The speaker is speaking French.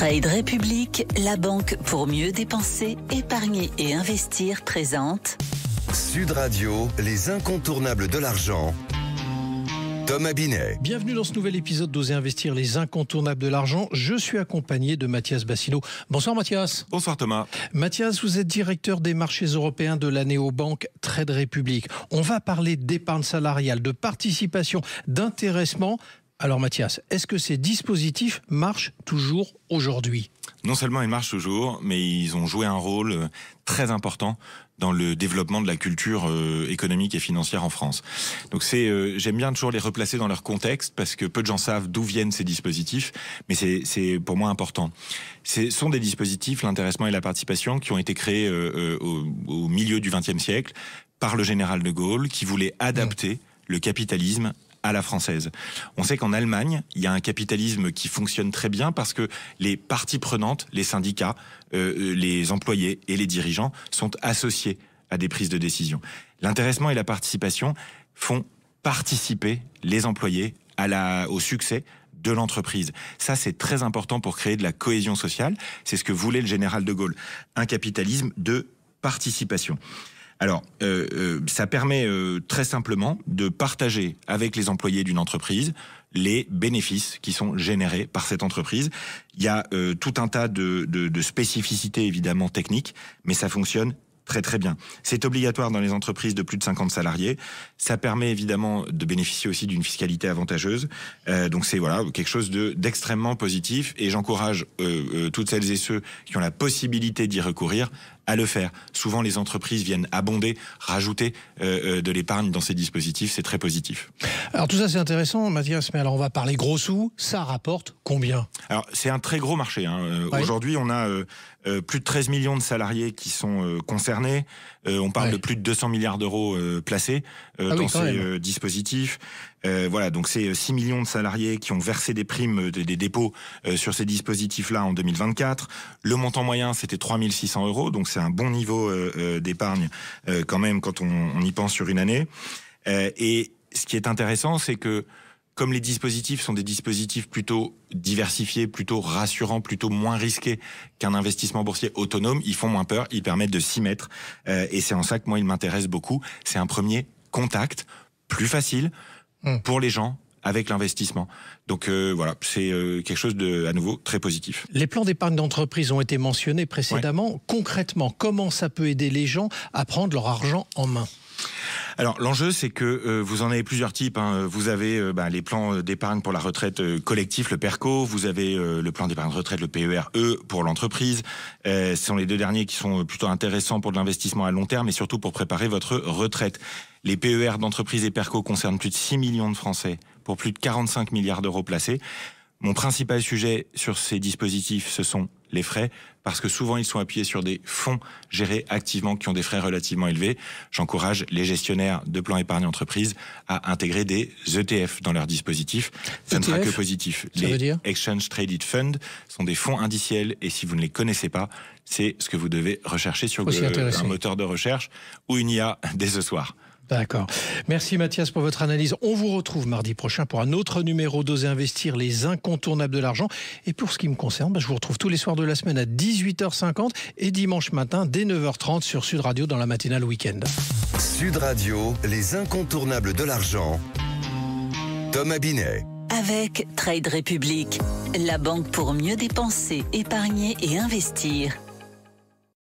Trade République, la banque pour mieux dépenser, épargner et investir présente Sud Radio, les incontournables de l'argent. Thomas Binet. Bienvenue dans ce nouvel épisode d'Oser investir, les incontournables de l'argent. Je suis accompagné de Mathias Bassino. Bonsoir Mathias. Bonsoir Thomas. Mathias, vous êtes directeur des marchés européens de la néobanque Trade République. On va parler d'épargne salariale, de participation, d'intéressement. Alors Mathias, est-ce que ces dispositifs marchent toujours aujourd'hui ? Non seulement ils marchent toujours, mais ils ont joué un rôle très important dans le développement de la culture économique et financière en France. Donc j'aime bien toujours les replacer dans leur contexte parce que peu de gens savent d'où viennent ces dispositifs, mais c'est pour moi important. Ce sont des dispositifs, l'intéressement et la participation, qui ont été créés au milieu du XXe siècle par le général de Gaulle, qui voulait adapter le capitalisme à la française. On sait qu'en Allemagne, il y a un capitalisme qui fonctionne très bien parce que les parties prenantes, les syndicats, les employés et les dirigeants sont associés à des prises de décision. L'intéressement et la participation font participer les employés au succès de l'entreprise. Ça, c'est très important pour créer de la cohésion sociale. C'est ce que voulait le général de Gaulle. Un capitalisme de participation. Alors, ça permet très simplement de partager avec les employés d'une entreprise les bénéfices qui sont générés par cette entreprise. Il y a tout un tas de spécificités évidemment techniques, mais ça fonctionne très très bien. C'est obligatoire dans les entreprises de plus de 50 salariés. Ça permet évidemment de bénéficier aussi d'une fiscalité avantageuse. Donc c'est quelque chose d'extrêmement positif et j'encourage toutes celles et ceux qui ont la possibilité d'y recourir à le faire. Souvent les entreprises viennent abonder, rajouter de l'épargne dans ces dispositifs, c'est très positif. Alors tout ça c'est intéressant Mathias, mais alors on va parler gros sous, ça rapporte combien ? Alors c'est un très gros marché. Oui. Aujourd'hui on a plus de 13 millions de salariés qui sont concernés. On parle de plus de 200 milliards d'euros placés dans ces dispositifs. Donc c'est 6 millions de salariés qui ont versé des primes, des dépôts sur ces dispositifs-là en 2024. Le montant moyen, c'était 3 600 euros, donc c'est un bon niveau d'épargne quand même quand on y pense sur une année. Et ce qui est intéressant, c'est que comme les dispositifs sont des dispositifs plutôt diversifiés, plutôt rassurants, plutôt moins risqués qu'un investissement boursier autonome, ils font moins peur, ils permettent de s'y mettre. Et c'est en ça que moi, ils m'intéressent beaucoup. C'est un premier contact plus facile pour les gens avec l'investissement. Donc c'est quelque chose de, à nouveau, très positif. Les plans d'épargne d'entreprise ont été mentionnés précédemment. Ouais. Concrètement, comment ça peut aider les gens à prendre leur argent en main ? Alors l'enjeu c'est que vous en avez plusieurs types. Vous avez les plans d'épargne pour la retraite collectif, le PERCO. Vous avez le plan d'épargne retraite, le PERE pour l'entreprise. Ce sont les deux derniers qui sont plutôt intéressants pour de l'investissement à long terme et surtout pour préparer votre retraite. Les PER d'entreprise et PERCO concernent plus de 6 millions de Français pour plus de 45 milliards d'euros placés. Mon principal sujet sur ces dispositifs, ce sont les frais, parce que souvent ils sont appuyés sur des fonds gérés activement qui ont des frais relativement élevés. J'encourage les gestionnaires de plans épargne entreprise à intégrer des ETF dans leurs dispositifs. Ça ne sera que positif. Les Exchange Traded Fund sont des fonds indiciels et si vous ne les connaissez pas, c'est ce que vous devez rechercher sur un moteur de recherche ou une IA dès ce soir. D'accord. Merci Mathias pour votre analyse. On vous retrouve mardi prochain pour un autre numéro d'Oser investir, les incontournables de l'argent. Et pour ce qui me concerne, je vous retrouve tous les soirs de la semaine à 18h50 et dimanche matin dès 9h30 sur Sud Radio dans la matinale week-end. Sud Radio, les incontournables de l'argent. Thomas Binet. Avec Trade République, la banque pour mieux dépenser, épargner et investir.